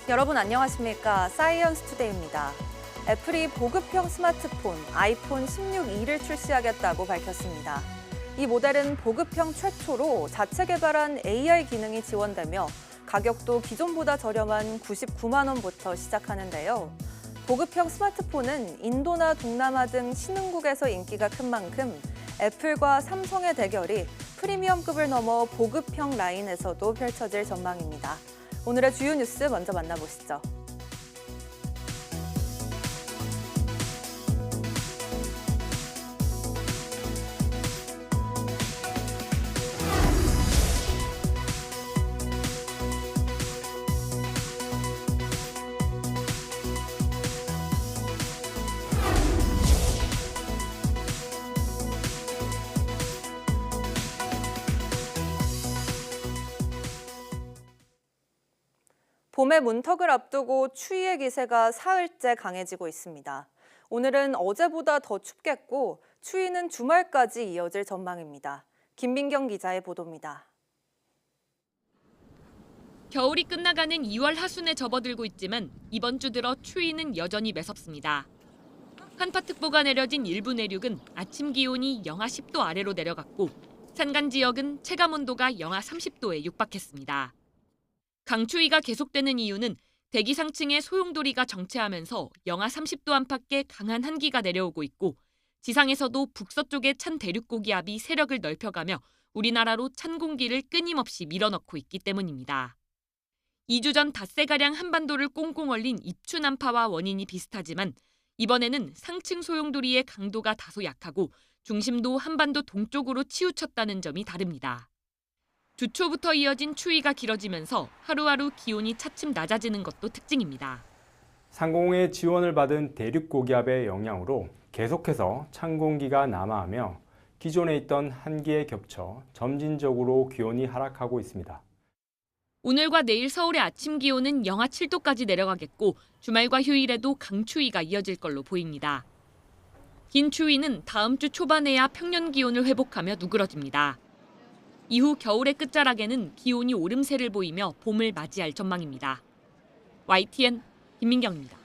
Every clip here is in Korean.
여러분 안녕하십니까? 사이언스 투데이입니다. 애플이 보급형 스마트폰 아이폰 16e를 출시하겠다고 밝혔습니다. 이 모델은 보급형 최초로 자체 개발한 AR 기능이 지원되며 가격도 기존보다 저렴한 99만 원부터 시작하는데요. 보급형 스마트폰은 인도나 동남아 등 신흥국에서 인기가 큰 만큼 애플과 삼성의 대결이 프리미엄급을 넘어 보급형 라인에서도 펼쳐질 전망입니다. 오늘의 주요 뉴스 먼저 만나보시죠. 봄의 문턱을 앞두고 추위의 기세가 사흘째 강해지고 있습니다. 오늘은 어제보다 더 춥겠고 추위는 주말까지 이어질 전망입니다. 김민경 기자의 보도입니다. 겨울이 끝나가는 2월 하순에 접어들고 있지만 이번 주 들어 추위는 여전히 매섭습니다. 한파특보가 내려진 일부 내륙은 아침 기온이 영하 10도 아래로 내려갔고 산간 지역은 체감온도가 영하 30도에 육박했습니다. 강추위가 계속되는 이유는 대기 상층의 소용돌이가 정체하면서 영하 30도 안팎의 강한 한기가 내려오고 있고 지상에서도 북서쪽의 찬 대륙고기압이 세력을 넓혀가며 우리나라로 찬 공기를 끊임없이 밀어넣고 있기 때문입니다. 2주 전 닷새가량 한반도를 꽁꽁 얼린 입추 난파와 원인이 비슷하지만 이번에는 상층 소용돌이의 강도가 다소 약하고 중심도 한반도 동쪽으로 치우쳤다는 점이 다릅니다. 주 초부터 이어진 추위가 길어지면서 하루하루 기온이 차츰 낮아지는 것도 특징입니다. 상공의 지원을 받은 대륙 고기압의 영향으로 계속해서 찬 공기가 남하하며 기존에 있던 한기에 겹쳐 점진적으로 기온이 하락하고 있습니다. 오늘과 내일 서울의 아침 기온은 영하 7도까지 내려가겠고 주말과 휴일에도 강추위가 이어질 걸로 보입니다. 긴 추위는 다음 주 초반에야 평년 기온을 회복하며 누그러집니다. 이후 겨울의 끝자락에는 기온이 오름세를 보이며 봄을 맞이할 전망입니다. YTN 김민경입니다.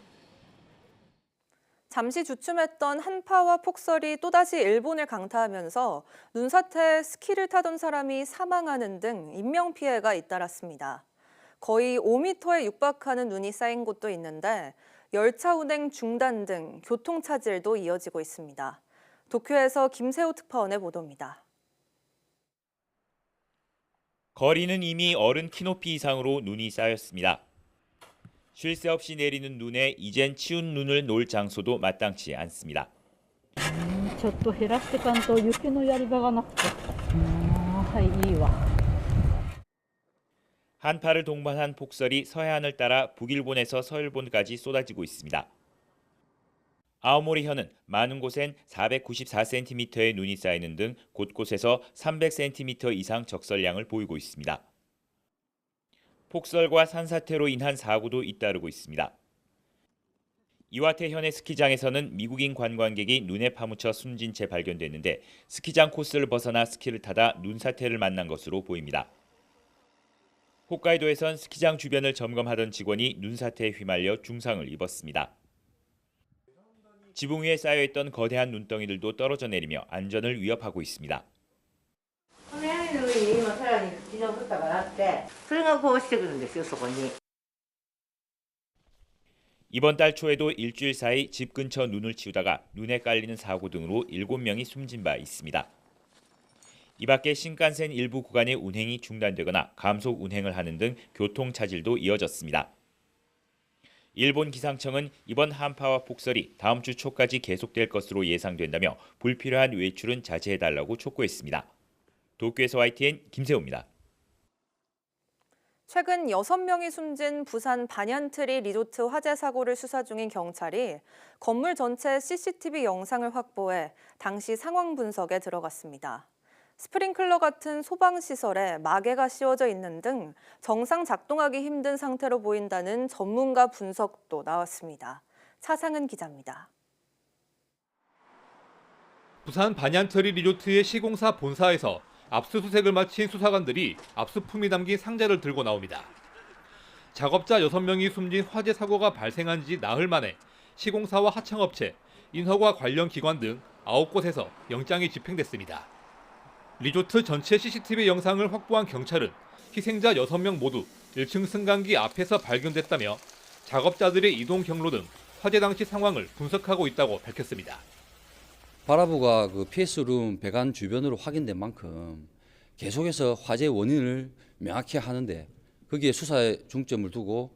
잠시 주춤했던 한파와 폭설이 또다시 일본을 강타하면서 눈사태에 스키를 타던 사람이 사망하는 등 인명피해가 잇따랐습니다. 거의 5m에 육박하는 눈이 쌓인 곳도 있는데 열차 운행 중단 등 교통차질도 이어지고 있습니다. 도쿄에서 김세호 특파원의 보도입니다. 거리는 이미 어른 키높이 이상으로 눈이 쌓였습니다. 쉴 새 없이 내리는 눈에 이젠 치운 눈을 놓을 장소도 마땅치 않습니다. ちょっと減らしてかんと雪のやり場がなくて。はい、いいわ。 한파를 동반한 폭설이 서해안을 따라 북일본에서 서일본까지 쏟아지고 있습니다. 아오모리현은 많은 곳엔 494cm의 눈이 쌓이는 등 곳곳에서 300cm 이상 적설량을 보이고 있습니다. 폭설과 산사태로 인한 사고도 잇따르고 있습니다. 이와테현의 스키장에서는 미국인 관광객이 눈에 파묻혀 숨진 채 발견됐는데 스키장 코스를 벗어나 스키를 타다 눈사태를 만난 것으로 보입니다. 홋카이도에선 스키장 주변을 점검하던 직원이 눈사태에 휘말려 중상을 입었습니다. 지붕 위에 쌓여있던 거대한 눈덩이들도 떨어져 내리며 안전을 위협하고 있습니다. 이번 달 초에도 일주일 사이 집 근처 눈을 치우다가 눈에 깔리는 사고 등으로 7명이 숨진 바 있습니다. 이 밖에 신칸센 일부 구간의 운행이 중단되거나 감속 운행을 하는 등 교통 차질도 이어졌습니다. 일본 기상청은 이번 한파와 폭설이 다음 주 초까지 계속될 것으로 예상된다며 불필요한 외출은 자제해달라고 촉구했습니다. 도쿄에서 YTN 김세호입니다. 최근 6명이 숨진 부산 반얀트리 리조트 화재 사고를 수사 중인 경찰이 건물 전체 CCTV 영상을 확보해 당시 상황 분석에 들어갔습니다. 스프링클러 같은 소방시설에 마개가 씌워져 있는 등 정상 작동하기 힘든 상태로 보인다는 전문가 분석도 나왔습니다. 차상은 기자입니다. 부산 반얀트리 리조트의 시공사 본사에서 압수수색을 마친 수사관들이 압수품이 담긴 상자를 들고 나옵니다. 작업자 6명이 숨진 화재 사고가 발생한 지 나흘 만에 시공사와 하청업체, 인허가 관련 기관 등 9곳에서 영장이 집행됐습니다. 리조트 전체 CCTV 영상을 확보한 경찰은 희생자 6명 모두 1층 승강기 앞에서 발견됐다며 작업자들의 이동 경로 등 화재 당시 상황을 분석하고 있다고 밝혔습니다. 바라보가 그 PS룸 배관 주변으로 확인된 만큼 계속해서 화재 원인을 명확히 하는데 거기에 수사에 중점을 두고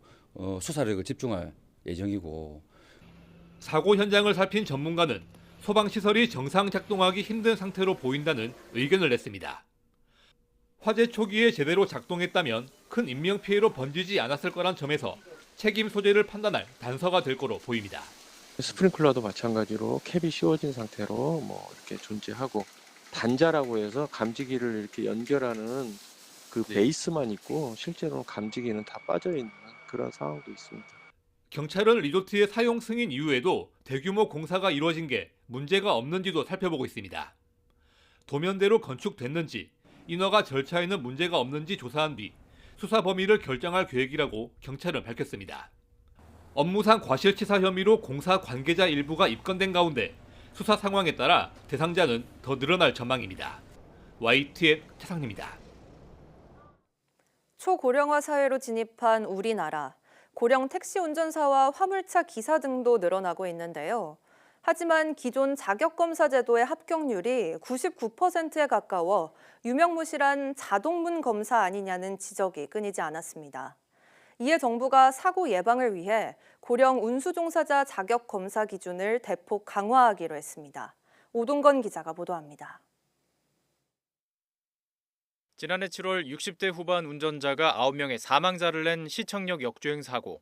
수사력을 집중할 예정이고. 사고 현장을 살핀 전문가는 소방시설이 정상 작동하기 힘든 상태로 보인다는 의견을 냈습니다. 화재 초기에 제대로 작동했다면 큰 인명피해로 번지지 않았을 거란 점에서 책임 소재를 판단할 단서가 될 거로 보입니다. 스프링클러도 마찬가지로 캡이 씌워진 상태로 이렇게 존재하고, 단자라고 해서 감지기를 이렇게 연결하는 그 베이스만 있고 실제로는 감지기는 다 빠져 있는 그런 상황도 있습니다. 경찰은 리조트의 사용 승인 이후에도 대규모 공사가 이루어진 게 문제가 없는지도 살펴보고 있습니다. 도면대로 건축됐는지, 인허가 절차에는 문제가 없는지 조사한 뒤 수사 범위를 결정할 계획이라고 경찰은 밝혔습니다. 업무상 과실치사 혐의로 공사 관계자 일부가 입건된 가운데 수사 상황에 따라 대상자는 더 늘어날 전망입니다. YTN 차상입니다. 초고령화 사회로 진입한 우리나라. 고령 택시 운전사와 화물차 기사 등도 늘어나고 있는데요. 하지만 기존 자격검사 제도의 합격률이 99%에 가까워 유명무실한 자동문 검사 아니냐는 지적이 끊이지 않았습니다. 이에 정부가 사고 예방을 위해 고령 운수종사자 자격 검사 기준을 대폭 강화하기로 했습니다. 오동건 기자가 보도합니다. 지난해 7월 60대 후반 운전자가 9명의 사망자를 낸 시청역 역주행 사고.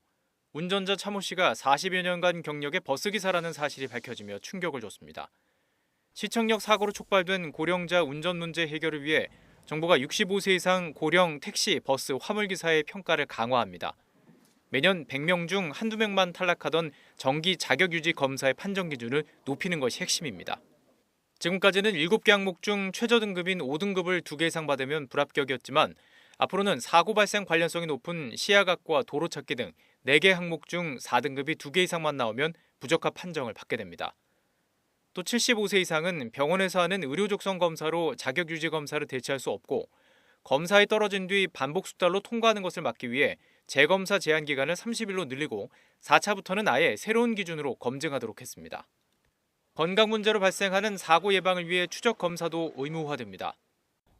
운전자 차모 씨가 40여 년간 경력의 버스기사라는 사실이 밝혀지며 충격을 줬습니다. 시청역 사고로 촉발된 고령자 운전 문제 해결을 위해 정부가 65세 이상 고령 택시, 버스, 화물기사의 평가를 강화합니다. 매년 100명 중 한두 명만 탈락하던 정기 자격유지 검사의 판정 기준을 높이는 것이 핵심입니다. 지금까지는 7개 항목 중 최저 등급인 5등급을 2개 이상 받으면 불합격이었지만 앞으로는 사고 발생 관련성이 높은 시야각과 도로찾기 등 4개 항목 중 4등급이 2개 이상만 나오면 부적합 판정을 받게 됩니다. 또 75세 이상은 병원에서 하는 의료적성 검사로 자격유지 검사를 대체할 수 없고, 검사에 떨어진 뒤 반복 숙달로 통과하는 것을 막기 위해 재검사 제한 기간을 30일로 늘리고 4차부터는 아예 새로운 기준으로 검증하도록 했습니다. 건강 문제로 발생하는 사고 예방을 위해 추적 검사도 의무화됩니다.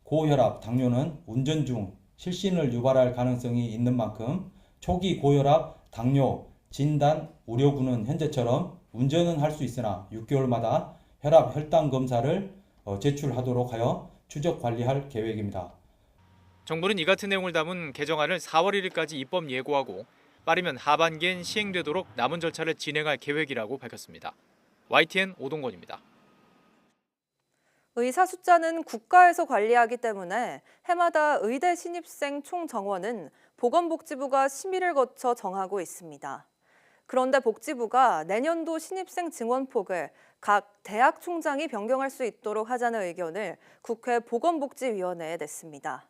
고혈압, 당뇨는 운전 중 실신을 유발할 가능성이 있는 만큼 초기 고혈압, 당뇨, 진단, 의료구는 현재처럼 운전은 할 수 있으나 6개월마다 혈압, 혈당 검사를 제출하도록 하여 추적 관리할 계획입니다. 정부는 이 같은 내용을 담은 개정안을 4월 1일까지 입법 예고하고 빠르면 하반기엔 시행되도록 남은 절차를 진행할 계획이라고 밝혔습니다. YTN 오동건입니다. 의사 숫자는 국가에서 관리하기 때문에 해마다 의대 신입생 총 정원은 보건복지부가 심의를 거쳐 정하고 있습니다. 그런데 복지부가 내년도 신입생 증원폭을 각 대학 총장이 변경할 수 있도록 하자는 의견을 국회 보건복지위원회에 냈습니다.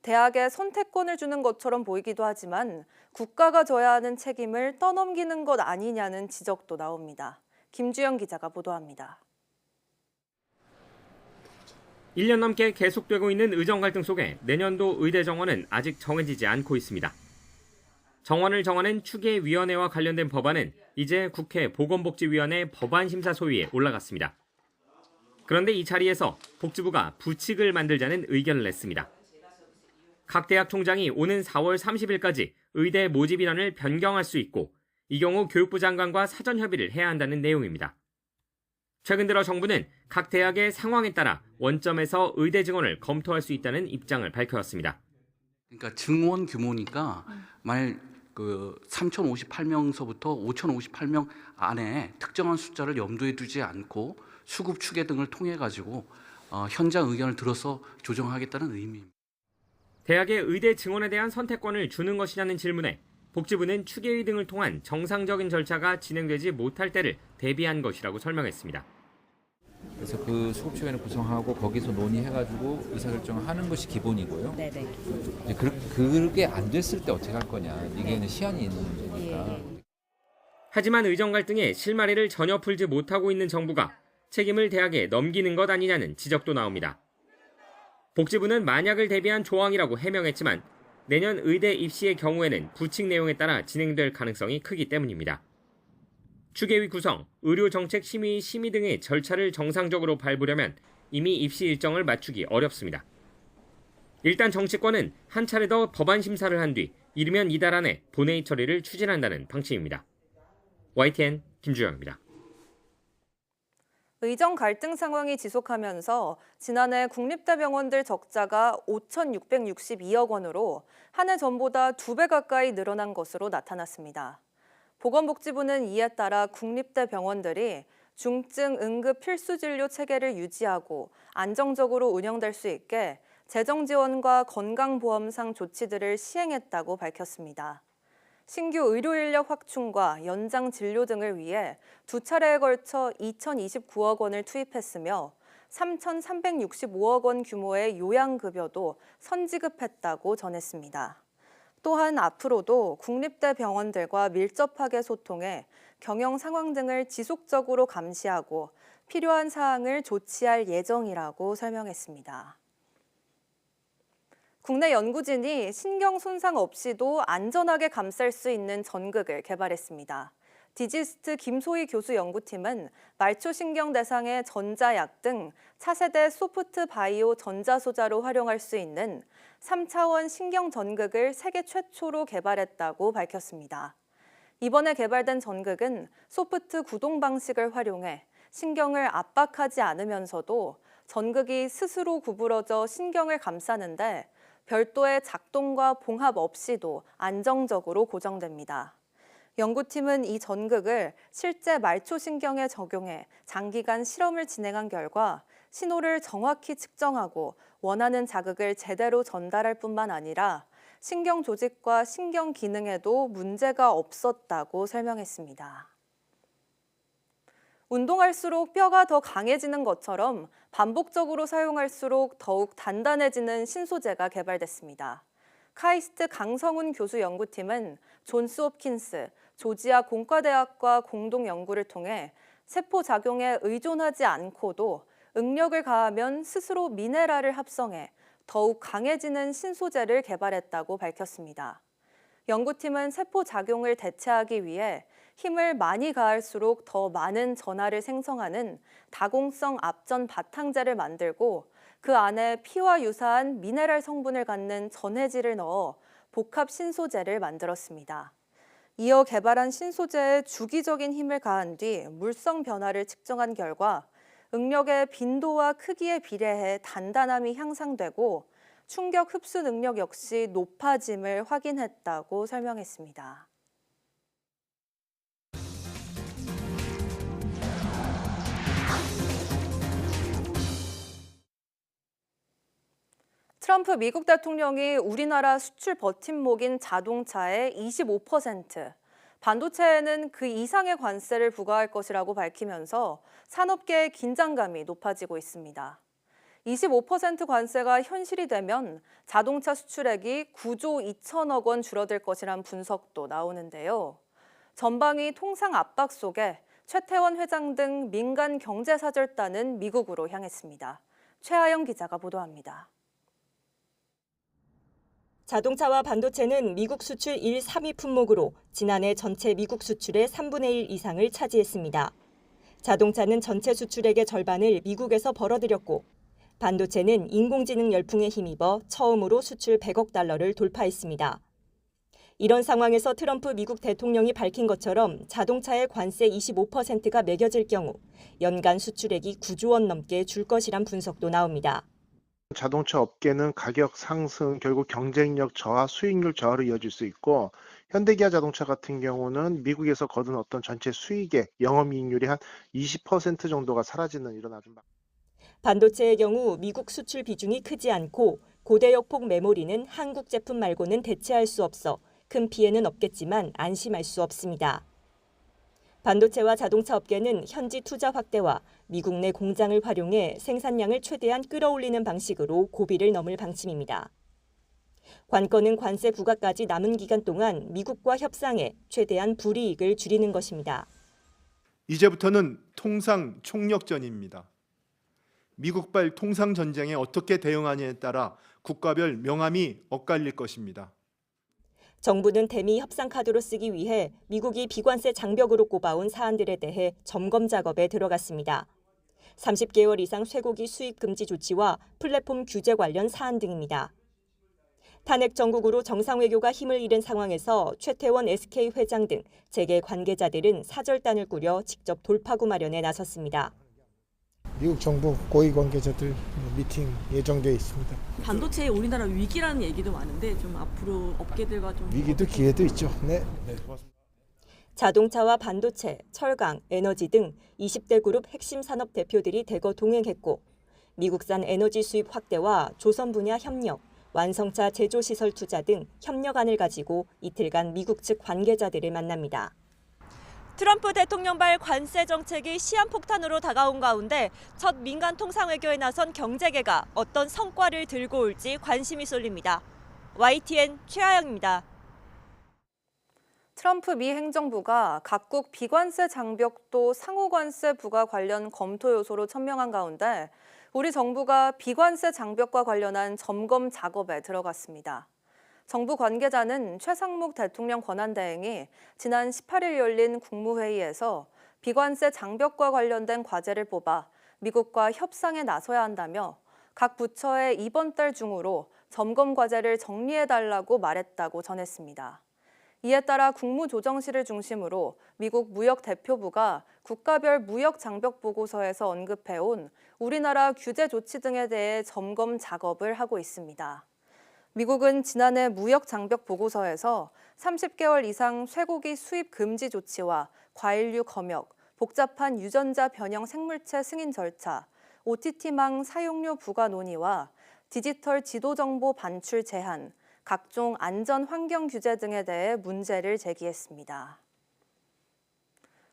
대학에 선택권을 주는 것처럼 보이기도 하지만 국가가 져야 하는 책임을 떠넘기는 것 아니냐는 지적도 나옵니다. 김주영 기자가 보도합니다. 1년 넘게 계속되고 있는 의정 갈등 속에 내년도 의대 정원은 아직 정해지지 않고 있습니다. 정원을 정하는 추계위원회와 관련된 법안은 이제 국회 보건복지위원회 법안심사 소위에 올라갔습니다. 그런데 이 자리에서 복지부가 부칙을 만들자는 의견을 냈습니다. 각 대학 총장이 오는 4월 30일까지 의대 모집 인원을 변경할 수 있고 이 경우 교육부 장관과 사전 협의를 해야 한다는 내용입니다. 최근 들어 정부는 각 대학의 상황에 따라 원점에서 의대 증원을 검토할 수 있다는 입장을 밝혀왔습니다. 그러니까 증원 규모니까 만약 3,058명서부터 5,058명 안에 특정한 숫자를 염두에 두지 않고 수급 추계 등을 통해 가지고 현장 의견을 들어서 조정하겠다는 의미입니다. 대학의 의대 증원에 대한 선택권을 주는 것이냐는 질문에 복지부는 추계위 등을 통한 정상적인 절차가 진행되지 못할 때를 대비한 것이라고 설명했습니다. 그래서 그 수급추위원회 구성하고 거기서 논의해가지고 의사결정하는 것이 기본이고요. 네네. 이제 그게 안 됐을 때 어떻게 할 거냐. 이게 시한이 있는 문제니까. 하지만 의정 갈등에 실마리를 전혀 풀지 못하고 있는 정부가 책임을 대학에 넘기는 것 아니냐는 지적도 나옵니다. 복지부는 만약을 대비한 조항이라고 해명했지만 내년 의대 입시의 경우에는 부칙 내용에 따라 진행될 가능성이 크기 때문입니다. 추계위 구성, 의료정책심의 심의 등의 절차를 정상적으로 밟으려면 이미 입시 일정을 맞추기 어렵습니다. 일단 정치권은 한 차례 더 법안 심사를 한 뒤 이르면 이달 안에 본회의 처리를 추진한다는 방침입니다. YTN 김주영입니다. 의정 갈등 상황이 지속하면서 지난해 국립대병원들 적자가 5,662억 원으로 한 해 전보다 2배 가까이 늘어난 것으로 나타났습니다. 보건복지부는 이에 따라 국립대 병원들이 중증 응급 필수 진료 체계를 유지하고 안정적으로 운영될 수 있게 재정 지원과 건강보험상 조치들을 시행했다고 밝혔습니다. 신규 의료 인력 확충과 연장 진료 등을 위해 2차례에 걸쳐 2,029억 원을 투입했으며 3,365억 원 규모의 요양급여도 선지급했다고 전했습니다. 또한 앞으로도 국립대 병원들과 밀접하게 소통해 경영 상황 등을 지속적으로 감시하고 필요한 사항을 조치할 예정이라고 설명했습니다. 국내 연구진이 신경 손상 없이도 안전하게 감쌀 수 있는 전극을 개발했습니다. 디지스트 김소희 교수 연구팀은 말초신경 대상의 전자약 등 차세대 소프트 바이오 전자소자로 활용할 수 있는 3차원 신경 전극을 세계 최초로 개발했다고 밝혔습니다. 이번에 개발된 전극은 소프트 구동 방식을 활용해 신경을 압박하지 않으면서도 전극이 스스로 구부러져 신경을 감싸는데 별도의 작동과 봉합 없이도 안정적으로 고정됩니다. 연구팀은 이 전극을 실제 말초신경에 적용해 장기간 실험을 진행한 결과 신호를 정확히 측정하고 원하는 자극을 제대로 전달할 뿐만 아니라 신경 조직과 신경 기능에도 문제가 없었다고 설명했습니다. 운동할수록 뼈가 더 강해지는 것처럼 반복적으로 사용할수록 더욱 단단해지는 신소재가 개발됐습니다. 카이스트 강성훈 교수 연구팀은 존스 홉킨스, 조지아 공과대학과 공동 연구를 통해 세포 작용에 의존하지 않고도 응력을 가하면 스스로 미네랄을 합성해 더욱 강해지는 신소재를 개발했다고 밝혔습니다. 연구팀은 세포 작용을 대체하기 위해 힘을 많이 가할수록 더 많은 전하를 생성하는 다공성 압전 바탕재를 만들고 그 안에 피와 유사한 미네랄 성분을 갖는 전해질을 넣어 복합 신소재를 만들었습니다. 이어 개발한 신소재에 주기적인 힘을 가한 뒤 물성 변화를 측정한 결과 응력의 빈도와 크기에 비례해 단단함이 향상되고 충격 흡수 능력 역시 높아짐을 확인했다고 설명했습니다. 트럼프 미국 대통령이 우리나라 수출 버팀목인 자동차의 25%, 반도체에는 그 이상의 관세를 부과할 것이라고 밝히면서 산업계의 긴장감이 높아지고 있습니다. 25% 관세가 현실이 되면 자동차 수출액이 9조 2천억 원 줄어들 것이란 분석도 나오는데요. 전방위 통상 압박 속에 최태원 회장 등 민간 경제사절단은 미국으로 향했습니다. 최하영 기자가 보도합니다. 자동차와 반도체는 미국 수출 1, 3위 품목으로 지난해 전체 미국 수출의 3분의 1 이상을 차지했습니다. 자동차는 전체 수출액의 절반을 미국에서 벌어들였고 반도체는 인공지능 열풍에 힘입어 처음으로 수출 100억 달러를 돌파했습니다. 이런 상황에서 트럼프 미국 대통령이 밝힌 것처럼 자동차의 관세 25%가 매겨질 경우 연간 수출액이 9조 원 넘게 줄 것이란 분석도 나옵니다. 자동차 업계는 가격 상승, 결국 경쟁력 저하, 수익률 저하로 이어질 수 있고 현대기아 자동차 같은 경우는 미국에서 거둔 어떤 전체 수익의 영업이익률이 한 20% 정도가 사라지는 이런 아주 반도체의 경우 미국 수출 비중이 크지 않고 고대역폭 메모리는 한국 제품 말고는 대체할 수 없어 큰 피해는 없겠지만 안심할 수 없습니다. 반도체와 자동차 업계는 현지 투자 확대와 미국 내 공장을 활용해 생산량을 최대한 끌어올리는 방식으로 고비를 넘을 방침입니다. 관건은 관세 부과까지 남은 기간 동안 미국과 협상해 최대한 불이익을 줄이는 것입니다. 이제부터는 통상 총력전입니다. 미국발 통상 전쟁에 어떻게 대응하느냐에 따라 국가별 명암이 엇갈릴 것입니다. 정부는 대미 협상 카드로 쓰기 위해 미국이 비관세 장벽으로 꼽아온 사안들에 대해 점검 작업에 들어갔습니다. 30개월 이상 쇠고기 수입 금지 조치와 플랫폼 규제 관련 사안 등입니다. 탄핵 정국으로 정상외교가 힘을 잃은 상황에서 최태원 SK 회장 등 재계 관계자들은 사절단을 꾸려 직접 돌파구 마련에 나섰습니다. 미국 정부 고위 관계자들 미팅 예정돼 있습니다. 반도체에 우리나라 위기라는 얘기도 많은데 좀 앞으로 업계들과 좀 위기도 기회도 있죠. 네. 자동차와 반도체, 철강, 에너지 등 20대 그룹 핵심 산업 대표들이 대거 동행했고 미국산 에너지 수입 확대와 조선 분야 협력, 완성차 제조 시설 투자 등 협력안을 가지고 이틀간 미국 측 관계자들을 만납니다. 트럼프 대통령발 관세 정책이 시한폭탄으로 다가온 가운데 첫 민간 통상외교에 나선 경제계가 어떤 성과를 들고 올지 관심이 쏠립니다. YTN 최하영입니다. 트럼프 미 행정부가 각국 비관세 장벽도 상호관세 부과 관련 검토 요소로 천명한 가운데 우리 정부가 비관세 장벽과 관련한 점검 작업에 들어갔습니다. 정부 관계자는 최상목 대통령 권한대행이 지난 18일 열린 국무회의에서 비관세 장벽과 관련된 과제를 뽑아 미국과 협상에 나서야 한다며 각 부처에 이번 달 중으로 점검 과제를 정리해달라고 말했다고 전했습니다. 이에 따라 국무조정실을 중심으로 미국 무역대표부가 국가별 무역장벽 보고서에서 언급해온 우리나라 규제 조치 등에 대해 점검 작업을 하고 있습니다. 미국은 지난해 무역장벽 보고서에서 30개월 이상 쇠고기 수입 금지 조치와 과일류 검역, 복잡한 유전자 변형 생물체 승인 절차, OTT망 사용료 부과 논의와 디지털 지도정보 반출 제한, 각종 안전 환경 규제 등에 대해 문제를 제기했습니다.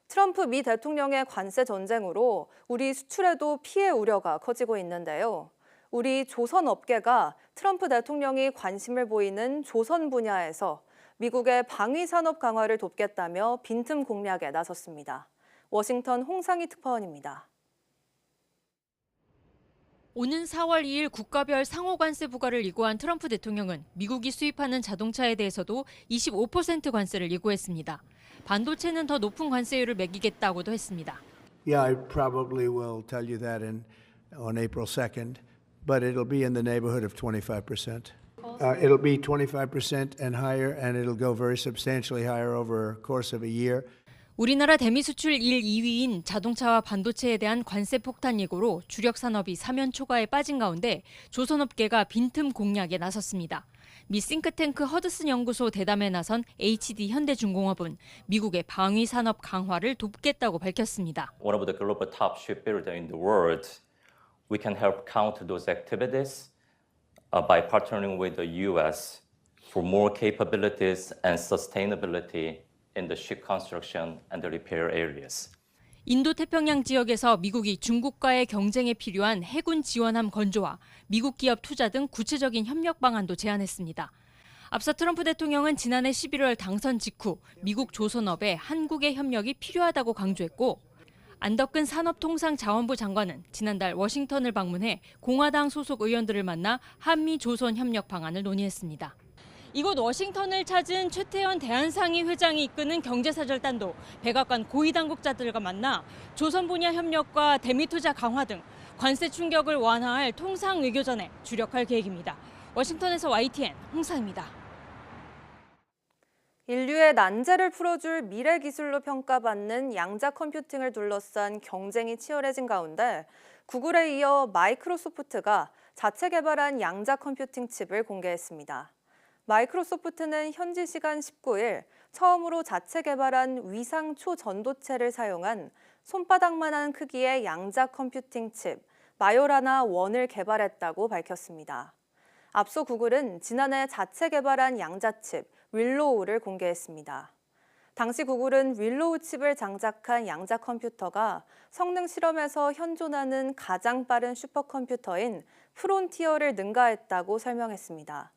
트럼프 미 대통령의 관세 전쟁으로 우리 수출에도 피해 우려가 커지고 있는데요. 우리 조선 업계가 트럼프 대통령이 관심을 보이는 조선 분야에서 미국의 방위 산업 강화를 돕겠다며 빈틈 공략에 나섰습니다. 워싱턴 홍상희 특파원입니다. 오는 4월 2일 국가별 상호관세 부과를 예고한 트럼프 대통령은 미국이 수입하는 자동차에 대해서도 25% 관세를 예고했습니다. 반도체는 더 높은 관세율을 매기겠다고도 했습니다. Yeah, I probably will tell you that on April 2nd, but it'll be in the neighborhood of 25%. It'll be 25% and higher, and it'll go very substantially higher over a course of a year. 우리나라 대미 수출 1, 2위인 자동차와 반도체에 대한 관세 폭탄 예고로 주력 산업이 사면 초과에 빠진 가운데 조선업계가 빈틈 공략에 나섰습니다. 미 싱크탱크 허드슨 연구소 대담에 나선 HD 현대중공업은 미국의 방위 산업 강화를 돕겠다고 밝혔습니다. One of the global top shipbuilder in the world, we can help counter those activities by partnering with the U.S. for more capabilities and sustainability in the ship construction and the repair areas. 인도태평양 지역에서 미국이 중국과의 경쟁에 필요한 해군 지원함 건조와 미국 기업 투자 등 구체적인 협력 방안도 제안했습니다. 앞서 트럼프 대통령은 지난해 11월 당선 직후 미국 조선업에 한국의 협력이 필요하다고 강조했고 안덕근 산업통상자원부 장관은 지난달 워싱턴을 방문해 공화당 소속 의원들을 만나 한미 조선 협력 방안을 논의했습니다. 이곳 워싱턴을 찾은 최태원 대한상의 회장이 이끄는 경제사절단도 백악관 고위 당국자들과 만나 조선 분야 협력과 대미 투자 강화 등 관세 충격을 완화할 통상 외교전에 주력할 계획입니다. 워싱턴에서 YTN 홍사입니다. 인류의 난제를 풀어줄 미래 기술로 평가받는 양자 컴퓨팅을 둘러싼 경쟁이 치열해진 가운데 구글에 이어 마이크로소프트가 자체 개발한 양자 컴퓨팅 칩을 공개했습니다. 마이크로소프트는 현지 시간 19일 처음으로 자체 개발한 위상 초전도체를 사용한 손바닥만한 크기의 양자 컴퓨팅 칩 마요라나 1을 개발했다고 밝혔습니다. 앞서 구글은 지난해 자체 개발한 양자칩 윌로우를 공개했습니다. 당시 구글은 윌로우 칩을 장착한 양자 컴퓨터가 성능 실험에서 현존하는 가장 빠른 슈퍼컴퓨터인 프론티어를 능가했다고 설명했습니다.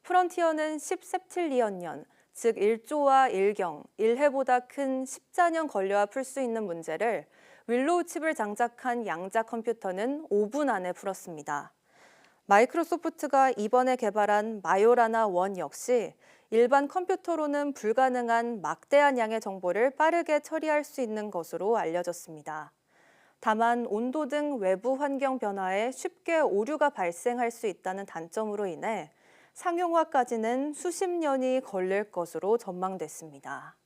프론티어는 10셉틸리언년, 즉 1조와 1경, 1해보다 큰 10자년 걸려야 풀 수 있는 문제를 윌로우 칩을 장착한 양자 컴퓨터는 5분 안에 풀었습니다. 마이크로소프트가 이번에 개발한 마요라나 1 역시 일반 컴퓨터로는 불가능한 막대한 양의 정보를 빠르게 처리할 수 있는 것으로 알려졌습니다. 다만 온도 등 외부 환경 변화에 쉽게 오류가 발생할 수 있다는 단점으로 인해 상용화까지는 수십 년이 걸릴 것으로 전망됐습니다.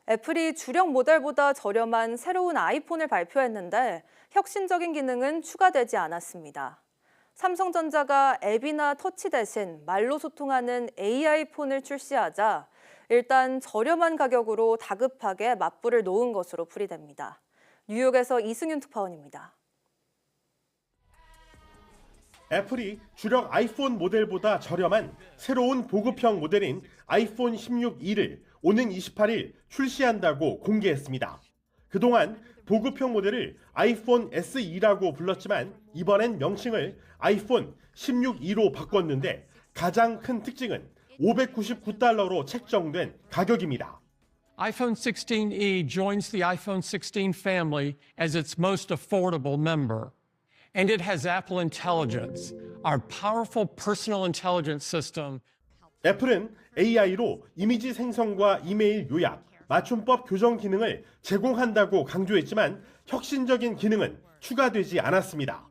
애플이 주력 모델보다 저렴한 새로운 아이폰을 발표했는데 혁신적인 기능은 추가되지 않았습니다. 삼성전자가 앱이나 터치 대신 말로 소통하는 AI 폰을 출시하자 일단 저렴한 가격으로 다급하게 맞불을 놓은 것으로 풀이됩니다. 뉴욕에서 이승윤 특파원입니다. 애플이 주력 아이폰 모델보다 저렴한 새로운 보급형 모델인 아이폰 16E를 오는 28일 출시한다고 공개했습니다. 그동안 보급형 모델을 아이폰 SE라고 불렀지만 이번엔 명칭을 아이폰 16E로 바꿨는데 가장 큰 특징은 $599로 책정된 가격입니다. iPhone 16e joins the iPhone 16 family as its most affordable member. And it has Apple Intelligence, our powerful personal intelligence system. 애플은 AI로 이미지 생성과 이메일 요약, 맞춤법 교정 기능을 제공한다고 강조했지만 혁신적인 기능은 추가되지 않았습니다.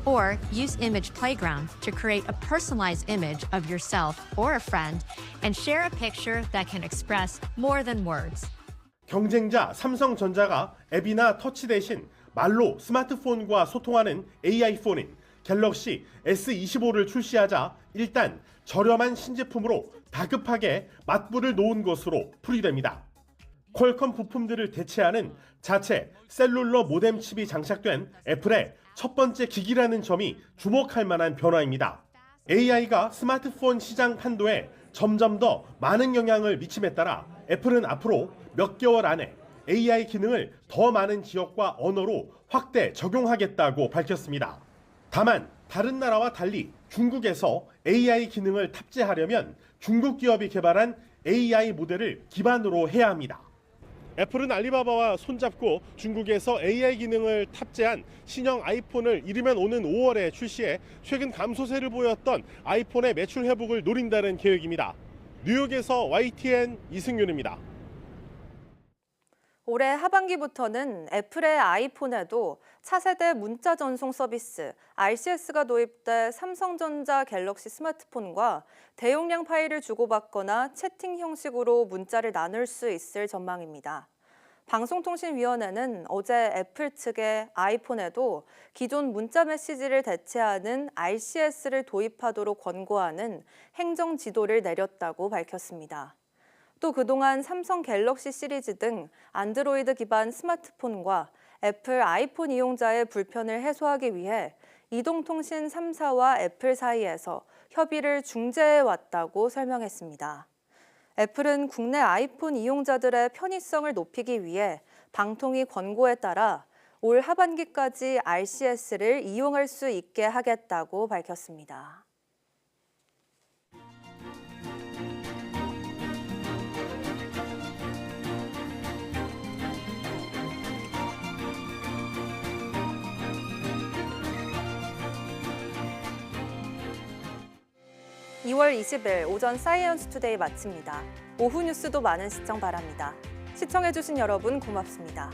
Or use Image Playground to create a personalized image of yourself or a friend and share a picture that can express more than words. 경쟁자 삼성전자가 앱이나 터치 대신 말로 스마트폰과 소통하는 AI 폰인 갤럭시 S25를 출시하자 일단 저렴한 신제품으로 다급하게 맞불을 놓은 것으로 풀이됩니다. 퀄컴 부품들을 대체하는 자체 셀룰러 모뎀 칩이 장착된 애플의 첫 번째 기기라는 점이 주목할 만한 변화입니다. AI가 스마트폰 시장 판도에 점점 더 많은 영향을 미침에 따라 애플은 앞으로 몇 개월 안에 AI 기능을 더 많은 지역과 언어로 확대 적용하겠다고 밝혔습니다. 다만 다른 나라와 달리 중국에서 AI 기능을 탑재하려면 중국 기업이 개발한 AI 모델을 기반으로 해야 합니다. 애플은 알리바바와 손잡고 중국에서 AI 기능을 탑재한 신형 아이폰을 이르면 오는 5월에 출시해 최근 감소세를 보였던 아이폰의 매출 회복을 노린다는 계획입니다. 뉴욕에서 YTN 이승윤입니다. 올해 하반기부터는 애플의 아이폰에도 차세대 문자 전송 서비스 RCS가 도입돼 삼성전자 갤럭시 스마트폰과 대용량 파일을 주고받거나 채팅 형식으로 문자를 나눌 수 있을 전망입니다. 방송통신위원회는 어제 애플 측에 아이폰에도 기존 문자 메시지를 대체하는 RCS를 도입하도록 권고하는 행정 지도를 내렸다고 밝혔습니다. 또 그동안 삼성 갤럭시 시리즈 등 안드로이드 기반 스마트폰과 애플 아이폰 이용자의 불편을 해소하기 위해 이동통신 3사와 애플 사이에서 협의를 중재해 왔다고 설명했습니다. 애플은 국내 아이폰 이용자들의 편의성을 높이기 위해 방통위 권고에 따라 올 하반기까지 RCS를 이용할 수 있게 하겠다고 밝혔습니다. (2월 20일) 오전 사이언스 투데이 마칩니다. 오후 뉴스도 많은 시청 바랍니다. 시청해주신 여러분 고맙습니다.